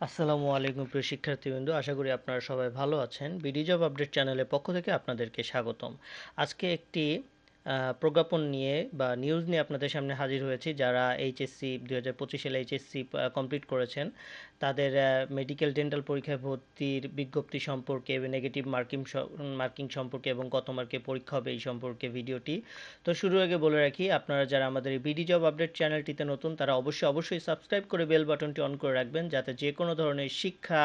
আসসালামু আলাইকুম প্রিয় শিক্ষার্থীবৃন্দ, আশা করি আপনারা সবাই ভালো আছেন। বিডি জব আপডেট চ্যানেলের পক্ষ থেকে আপনাদেরকে স্বাগতম। আজকে একটি প্রজ্ঞাপন নিয়ে বা নিউজ নিয়ে আপনাদের সামনে হাজির হয়েছি। যারা এইচএসসি 2025 সালে এইচএসসি কমপ্লিট করেছেন, তাদের মেডিকেল ডেন্টাল পরীক্ষায় ভর্তির বিজ্ঞপ্তি সম্পর্কে, নেগেটিভ মার্কিং সম্পর্কে এবং কত মার্কে পরীক্ষা হবে এই সম্পর্কে ভিডিওটি। তো শুরুর আগে বলে রাখি, আপনারা যারা আমাদের এই বিডি জব আপডেট চ্যানেলটিতে নতুন, তারা অবশ্যই সাবস্ক্রাইব করে বেল বাটনটি অন করে রাখবেন, যাতে যে কোনো ধরনের শিক্ষা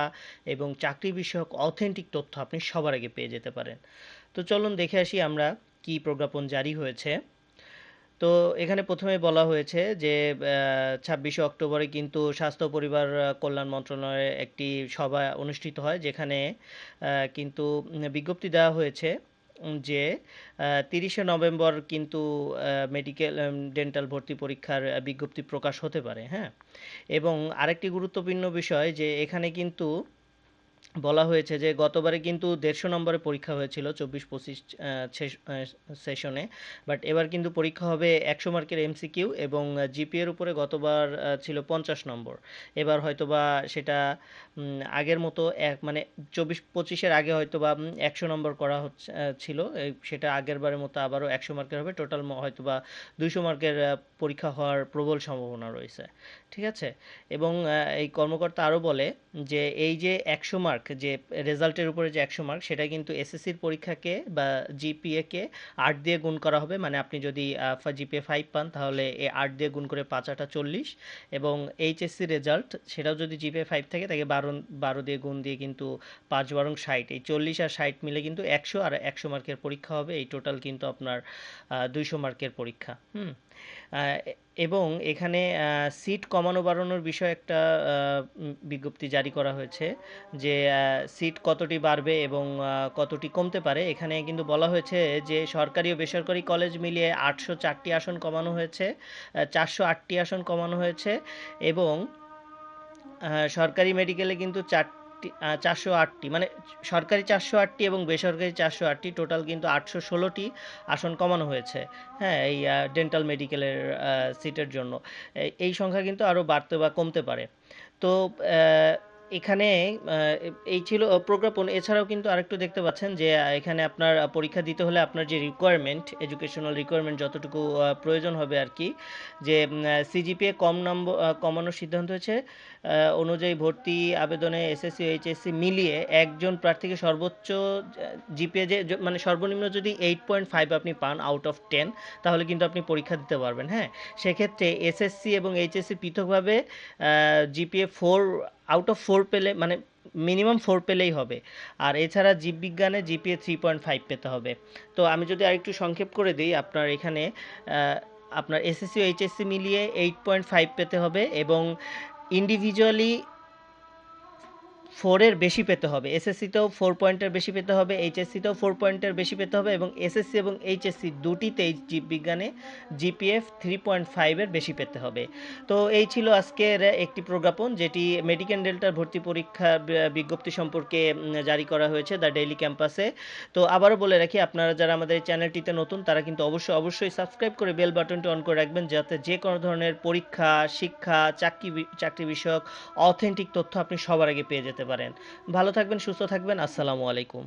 এবং চাকরি বিষয়ক অথেন্টিক তথ্য আপনি সবার আগে পেয়ে যেতে পারেন। তো চলুন দেখে আসি আমরা কি প্রজ্ঞাপন জারি হয়েছে। তো এখানে প্রথমে বলা হয়েছে যে 26শে অক্টোবরে কিন্তু স্বাস্থ্য পরিবার কল্যাণ মন্ত্রণালয়ে একটি সভা অনুষ্ঠিত হয়, যেখানে কিন্তু বিজ্ঞপ্তি দেওয়া হয়েছে যে 30শে নভেম্বর কিন্তু মেডিকেল ডেন্টাল ভর্তি পরীক্ষার বিজ্ঞপ্তি প্রকাশ হতে পারে। হ্যাঁ, এবং আরেকটি গুরুত্বপূর্ণ বিষয় যে এখানে কিন্তু বলা হয়েছে যে গতবারে কিন্তু 150 নম্বরে পরীক্ষা হয়েছিল 24-25 সেশনে, বাট এবার কিন্তু পরীক্ষা হবে 100 মার্কের এমসিকিউ এবং জিপিএর উপরে। গতবার ছিল 50 নম্বর, এবার হয়তোবা সেটা আগের মতো মানে 24-25-এর আগে হয়তোবা 100 নম্বর করা হচ্ছে ছিল, সেটা আগের বারের মতো আবারও 100 মার্কের হবে। টোটাল হয়তোবা 200 মার্কের পরীক্ষা হওয়ার প্রবল সম্ভাবনা রয়েছে। ঠিক আছে, এবং এই কর্মকর্তা আরও বলে যে এই যে 100 মার্ক, যে রেজাল্টের উপরে যে 100 মার্ক, সেটা কিন্তু এসএসসির পরীক্ষাকে বা জিপিএকে 8 দিয়ে গুণ করা হবে। মানে আপনি যদি জিপিএ 5 পান, তাহলে এই 8 দিয়ে গুণ করে 5 × 40, এবং এইচএসসি রেজাল্ট সেটাও যদি জিপিএ 5 থাকে, তাকে 12 দিয়ে গুণ দিয়ে কিন্তু 5 × 12 = 60, এই 40 আর 60 মিলে কিন্তু 100, আর 100 মার্কের পরীক্ষা হবে। এই টোটাল কিন্তু আপনার 200 মার্কের পরীক্ষা। আহ, এবং এখানে সিট কমানো বাড়ানোর বিষয়ে একটা বিজ্ঞপ্তি জারি করা হয়েছে, যে সিট কতটি বাড়বে এবং কতটি কমতে পারে। এখানে কিন্তু বলা হয়েছে যে সরকারি ও বেসরকারি কলেজ মিলিয়ে 804টি আসন কমানো হয়েছে, 408টি আসন কমানো হয়েছে, এবং সরকারি মেডিকেলে কিন্তু 408টি, মানে সরকারি 408টি এবং বেসরকারি 408টি, টোটাল কিন্তু 816টি আসন কমানো হয়েছে। হ্যাঁ, এই ডেন্টাল মেডিকেলের সিটের জন্য এই সংখ্যা কিন্তু আরও বাড়তে বা কমতে পারে। তো এখানে এই ছিল প্রজ্ঞাপন। এছাড়াও কিন্তু আরেকটু দেখতে পাচ্ছেন যে এখানে আপনার পরীক্ষা দিতে হলে আপনার যে রিকোয়ারমেন্ট, এডুকেশনাল রিকোয়ারমেন্ট যতটুকু প্রয়োজন হবে আর কি, যে সিজিপিএ কম নম্বর কমানোর সিদ্ধান্ত হয়েছে, অনুযায়ী ভর্তি আবেদনে এসএসসি এইচএসসি মিলিয়ে একজন প্রার্থীকে সর্বোচ্চ জিপিএ যে মানে সর্বনিম্ন যদি 8.5 আপনি পান আউট অফ 10, তাহলে কিন্তু আপনি পরীক্ষা দিতে পারবেন। হ্যাঁ, সেক্ষেত্রে এসএসসি এবং এইচএসসি পৃথকভাবে জিপিএ 4 পেলে, মানে মিনিমাম 4 পেলেই হবে। আর এছাড়া জীববিজ্ঞানে জিপিএ 3.5 পেতে হবে। তো আমি যদি আরেকটু সংক্ষেপ করে দিই, আপনার এখানে আপনার এসএসসি ও এইচএসসি মিলিয়ে 8.5 পেতে হবে, এবং ইন্ডিভিজুয়ালি 4-এর বেশি পেতে হবে। এসএসসিতেও 4 পয়েন্টের বেশি পেতে হবে, এইচএসসিতেও 4 পয়েন্টের বেশি পেতে হবে, এবং এসএসসি এবং এইচএসসি দুটিতেই জীববিজ্ঞানে জিপিএফ 3.5-এর বেশি পেতে হবে। তো এই ছিল আজকের একটি প্রজ্ঞাপন, যেটি মেডিকেল ডেন্টাল ভর্তি পরীক্ষা বিজ্ঞপ্তি সম্পর্কে জারি করা হয়েছে দ্য ডেইলি ক্যাম্পাসে। তো আবারও বলে রাখি, আপনারা যারা আমাদের এই চ্যানেলটিতে নতুন, তারা কিন্তু অবশ্যই সাবস্ক্রাইব করে বেল বাটনটি অন করে রাখবেন, যাতে যে কোনো ধরনের পরীক্ষা, শিক্ষা, চাকরি বিষয়ক অথেন্টিক তথ্য আপনি সবার আগে পেয়ে যেতে পারেন। ভালো থাকবেন, সুস্থ থাকবেন। আসসালামু আলাইকুম।